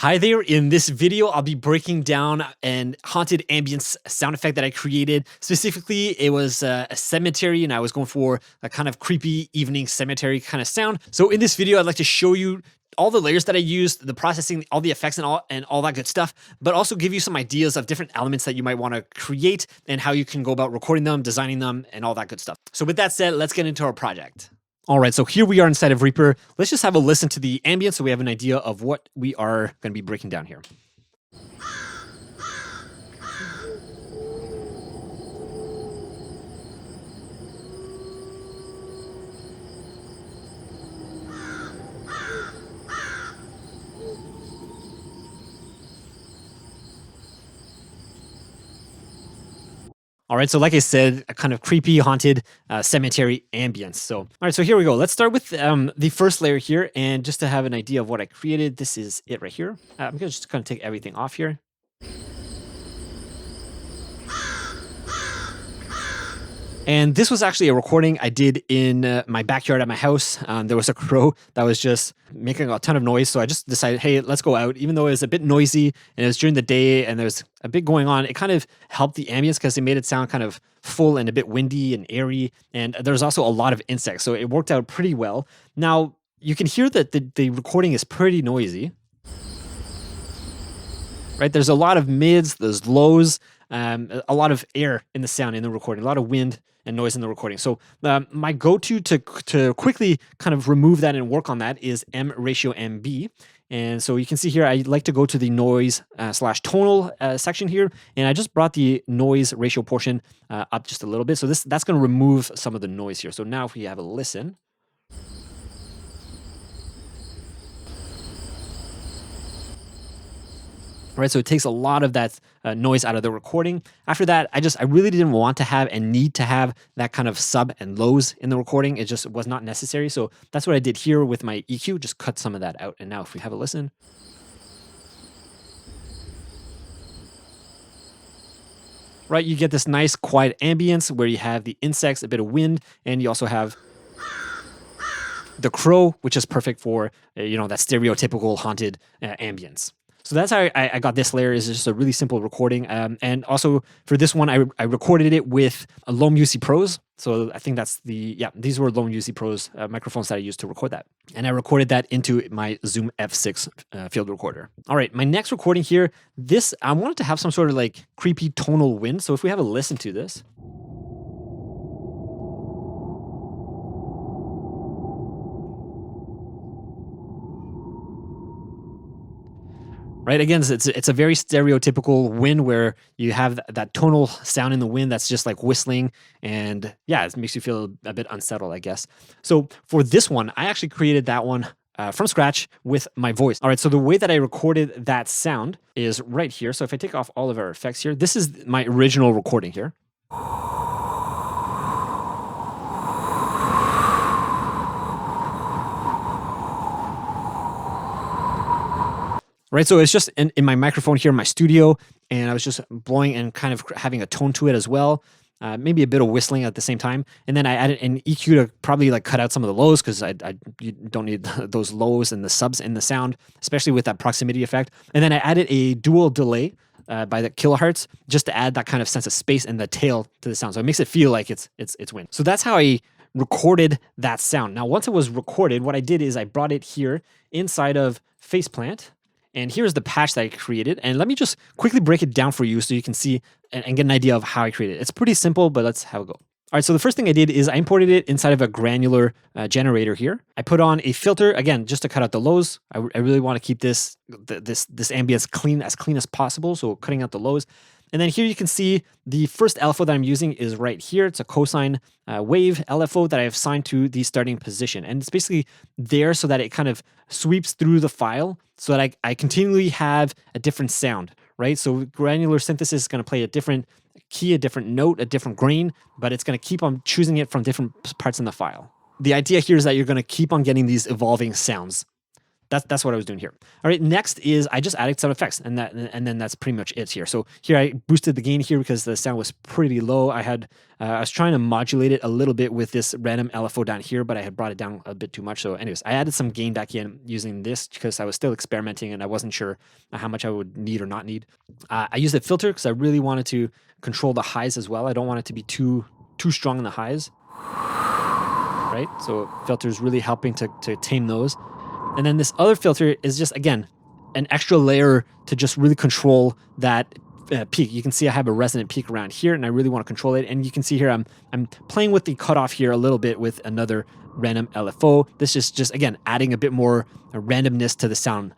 Hi there. In this video, I'll be breaking down an haunted ambience sound effect that I created. Specifically, it was a cemetery, and I was going for a kind of creepy evening cemetery kind of sound. So in this video, I'd like to show you all the layers that I used, the processing, all the effects and all that good stuff, but also give you some ideas of different elements that you might want to create and how you can go about recording them, designing them, and all that good stuff. So with that said, let's get into our project. All right, so here we are inside of Reaper. Let's just have a listen to the ambient so we have an idea of what we are going to be breaking down here. All right, so like I said, a kind of creepy, haunted cemetery ambience. So, all right, so here we go. Let's start with the first layer here. And just to have an idea of what I created, this is it right here. I'm going to just kind of take everything off here. And this was actually a recording I did in my backyard at my house. There was a crow that was just making a ton of noise. So I just decided, hey, let's go out. Even though it was a bit noisy and it was during the day and there's a bit going on, it kind of helped the ambience because it made it sound kind of full and a bit windy and airy. And there's also a lot of insects. So it worked out pretty well. Now, you can hear that the recording is pretty noisy. Right? There's a lot of mids, there's lows, a lot of air in the sound in the recording, a lot of wind and noise in the recording. So my go-to to quickly kind of remove that and work on that is M ratio MB. And so you can see here, I like to go to the noise slash tonal section here. And I just brought the noise ratio portion up just a little bit. So that's going to remove some of the noise here. So now if we have a listen. Right, so it takes a lot of that noise out of the recording. After that, I really didn't want to have and need to have that kind of sub and lows in the recording. It just was not necessary. So that's what I did here with my EQ, just cut some of that out. And now if we have a listen. Right, you get this nice quiet ambience where you have the insects, a bit of wind, and you also have the crow, which is perfect for, that stereotypical haunted ambience. So that's how I got this layer. Is just a really simple recording. And also for this one, I recorded it with a Lome UC Pros. So I think that's these were Lome UC Pros microphones that I used to record that. And I recorded that into my Zoom F6 field recorder. All right, my next recording here, I wanted to have some sort of like creepy tonal wind. So if we have a listen to this. Right. Again, it's a very stereotypical wind where you have that tonal sound in the wind that's just like whistling. And yeah, it makes you feel a bit unsettled, I guess. So for this one, I actually created that one from scratch with my voice. All right. So the way that I recorded that sound is right here. So if I take off all of our effects here, this is my original recording here. Right, so it's just in my microphone here in my studio, and I was just blowing and kind of having a tone to it as well, maybe a bit of whistling at the same time. And then I added an EQ to probably like cut out some of the lows because you don't need those lows and the subs in the sound, especially with that proximity effect. And then I added a dual delay by the kilohertz just to add that kind of sense of space and the tail to the sound, so it makes it feel like it's wind. So that's how I recorded that sound. Now, once it was recorded, what I did is I brought it here inside of Faceplant. And here's the patch that I created. And let me just quickly break it down for you so you can see and get an idea of how I created it. It's pretty simple, but let's have a go. All right, so the first thing I did is I imported it inside of a granular generator here. I put on a filter, again, just to cut out the lows. I really want to keep this ambience clean as possible, so cutting out the lows. And then here you can see the first LFO that I'm using is right here. It's a cosine wave LFO that I have assigned to the starting position. And it's basically there so that it kind of sweeps through the file so that I continually have a different sound, right? So granular synthesis is going to play a different key, a different note, a different grain, but it's going to keep on choosing it from different parts in the file. The idea here is that you're going to keep on getting these evolving sounds. that's what I was doing here. All right, next is I just added some effects, and then that's pretty much it here. So here I boosted the gain here because the sound was pretty low. I was trying to modulate it a little bit with this random LFO down here, but I had brought it down a bit too much. So anyways, I added some gain back in using this because I was still experimenting and I wasn't sure how much I would need or not need. I used a filter because I really wanted to control the highs as well. I don't want it to be too strong in the highs, right? So filters really helping to tame those. And then this other filter is just, again, an extra layer to just really control that peak. You can see I have a resonant peak around here, and I really want to control it. And you can see here I'm playing with the cutoff here a little bit with another random LFO. This is just, again, adding a bit more randomness to the sound.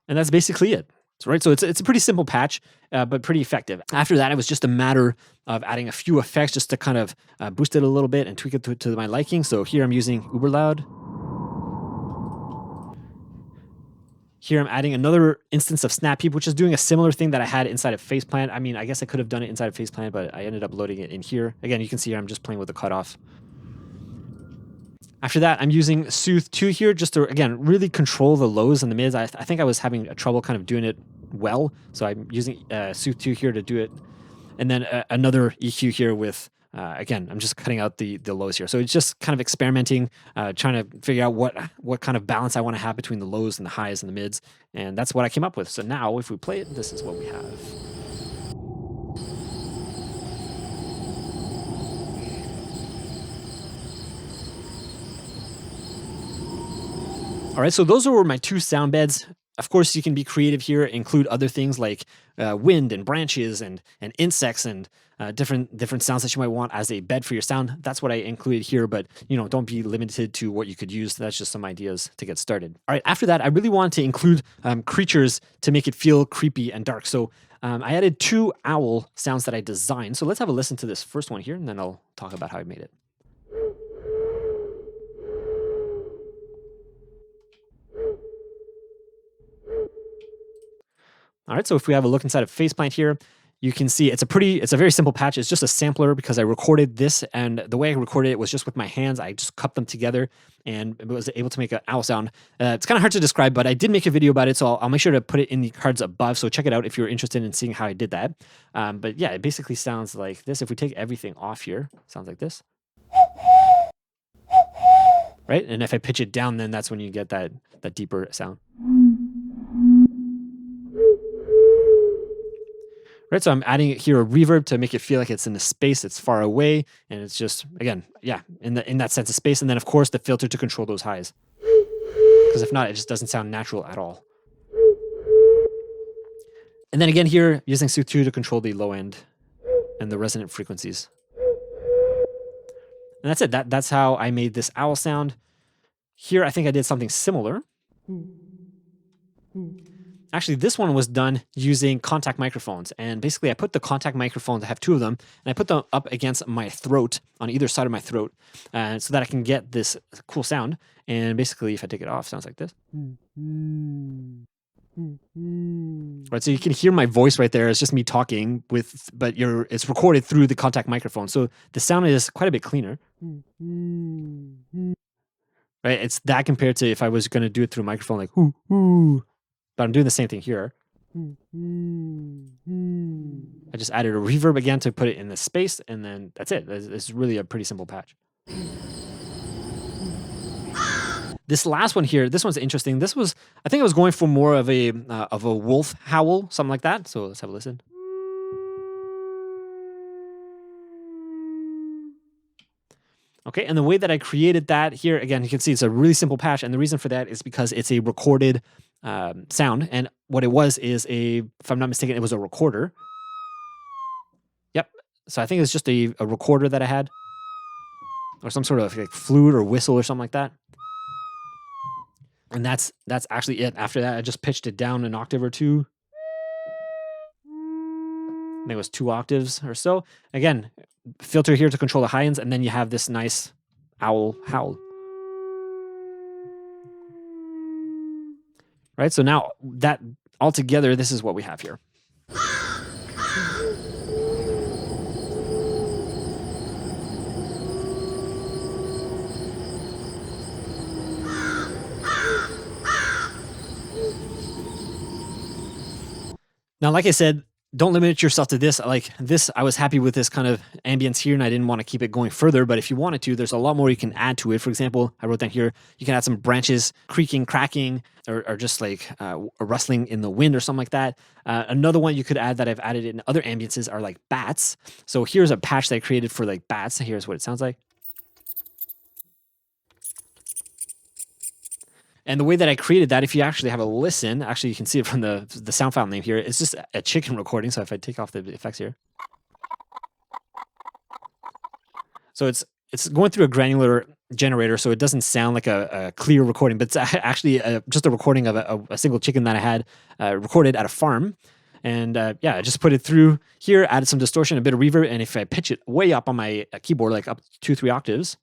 And that's basically it. Right, so it's a pretty simple patch, but pretty effective. After that, it was just a matter of adding a few effects just to kind of boost it a little bit and tweak it to my liking. So here I'm using uber loud. Here I'm adding another instance of Snap Peep, which is doing a similar thing that I had inside of Faceplant. I mean, I guess I could have done it inside of Faceplant, but I ended up loading it in here. Again, you can see here I'm just playing with the cutoff. After that, I'm using Soothe 2 here just to, again, really control the lows and the mids. I think I was having trouble kind of doing it well, so I'm using Soothe 2 here to do it. And then another EQ here with, again, I'm just cutting out the lows here. So it's just kind of experimenting, trying to figure out what kind of balance I want to have between the lows and the highs and the mids. And that's what I came up with. So now if we play it, this is what we have. All right, so those were my two sound beds. Of course, you can be creative here, include other things like wind and branches and insects and different sounds that you might want as a bed for your sound. That's what I included here, but don't be limited to what you could use. That's just some ideas to get started. All right, after that, I really wanted to include creatures to make it feel creepy and dark. So I added 2 owl sounds that I designed. So let's have a listen to this first one here, and then I'll talk about how I made it. All right, so if we have a look inside of Faceplant here, you can see it's a very simple patch. It's just a sampler because I recorded this, and the way I recorded it was just with my hands. I just cupped them together and was able to make an owl sound. It's kind of hard to describe, but I did make a video about it, so I'll make sure to put it in the cards above. So check it out if you're interested in seeing how I did that. But yeah, it basically sounds like this. If we take everything off here, it sounds like this. Right? And if I pitch it down, then that's when you get that deeper sound. Right, so I'm adding here a reverb to make it feel like it's in a space, it's far away, and it's just, again, yeah, in that sense of space. And then, of course, the filter to control those highs. Because if not, it just doesn't sound natural at all. And then again here, using Soothe 2 to control the low end and the resonant frequencies. And that's it. That's how I made this owl sound. Here, I think I did something similar. Actually, this one was done using contact microphones. And basically, I put the contact microphones, I have 2 of them, and I put them up against my throat, on either side of my throat, so that I can get this cool sound. And basically, if I take it off, it sounds like this. Right, so you can hear my voice right there. It's just me talking, but it's recorded through the contact microphone. So the sound is quite a bit cleaner. Right, it's that compared to if I was going to do it through a microphone, like, ooh. But I'm doing the same thing here. I just added a reverb again to put it in the space, and then that's it. It's really a pretty simple patch. This last one here, this one's interesting. I think I was going for more of a wolf howl, something like that. So let's have a listen. Okay, and the way that I created that here, again, you can see it's a really simple patch, and the reason for that is because it's a recorded sound, and what it was is if I'm not mistaken, it was a recorder. Yep, so I think it's just a recorder that I had, or some sort of like flute or whistle or something like that. And that's actually it. After that, I just pitched it down an octave or 2. I think it was 2 octaves or so. Again, filter here to control the high ends, and then you have this nice owl howl. Right, so now that all together, this is what we have here. Now, like I said, don't limit yourself to this. Like this, I was happy with this kind of ambience here and I didn't want to keep it going further. But if you wanted to, there's a lot more you can add to it. For example, I wrote down here, you can add some branches creaking, cracking, or just like a rustling in the wind or something like that. Another one you could add that I've added in other ambiences are like bats. So here's a patch that I created for like bats. Here's what it sounds like. And the way that I created that, if you actually have a listen, actually you can see it from the sound file name here. It's just a chicken recording. So if I take off the effects here. So it's going through a granular generator, so it doesn't sound like a clear recording, but it's actually just a recording of a single chicken that I had recorded at a farm. And yeah, I just put it through here, added some distortion, a bit of reverb, and if I pitch it way up on my keyboard, like up 2-3 octaves,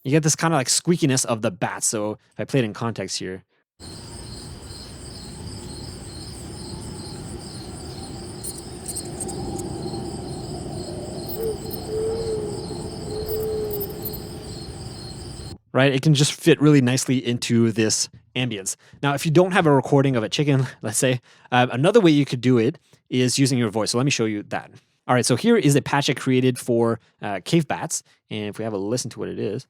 you get this kind of like squeakiness of the bats. So if I play it in context here. Right, it can just fit really nicely into this ambience. Now, if you don't have a recording of a chicken, let's say, another way you could do it is using your voice. So let me show you that. All right, so here is a patch I created for cave bats. And if we have a listen to what it is.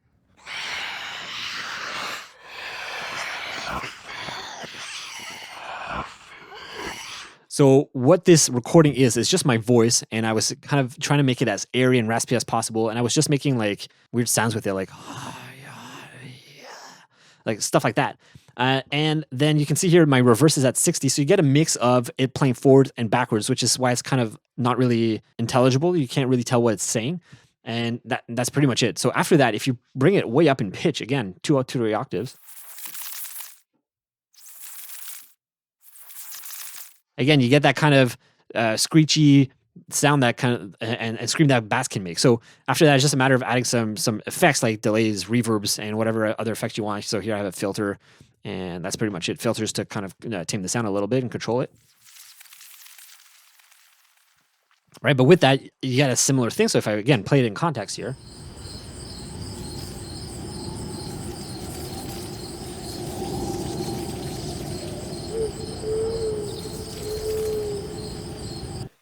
So what this recording is just my voice, and I was kind of trying to make it as airy and raspy as possible, and I was just making like weird sounds with it, like stuff like that. And then you can see here my reverse is at 60, so you get a mix of it playing forward and backwards, which is why it's kind of not really intelligible. You can't really tell what it's saying, and that's pretty much it. So after that, if you bring it way up in pitch, again, 2 or 3 octaves, again, you get that kind of screechy sound that kind of and scream that bats can make. So after that, it's just a matter of adding some effects like delays, reverbs, and whatever other effects you want. So here I have a filter, and that's pretty much it. Filters to kind of tame the sound a little bit and control it. Right, but with that, you get a similar thing. So if I, again, play it in context here.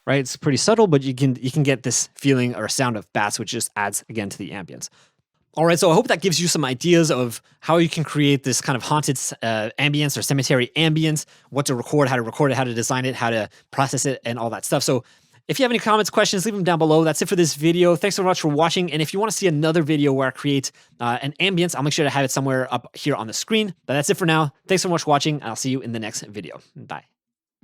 Right, it's pretty subtle, but you can get this feeling or sound of bats, which just adds again to the ambience. All right, so I hope that gives you some ideas of how you can create this kind of haunted ambience or cemetery ambience, what to record, how to design it, how to process it, and all that stuff. So if you have any comments, questions, leave them down below. That's it for this video. Thanks so much for watching. And if you want to see another video where I create an ambience, I'll make sure to have it somewhere up here on the screen. But that's it for now. Thanks so much for watching, and I'll see you in the next video. Bye.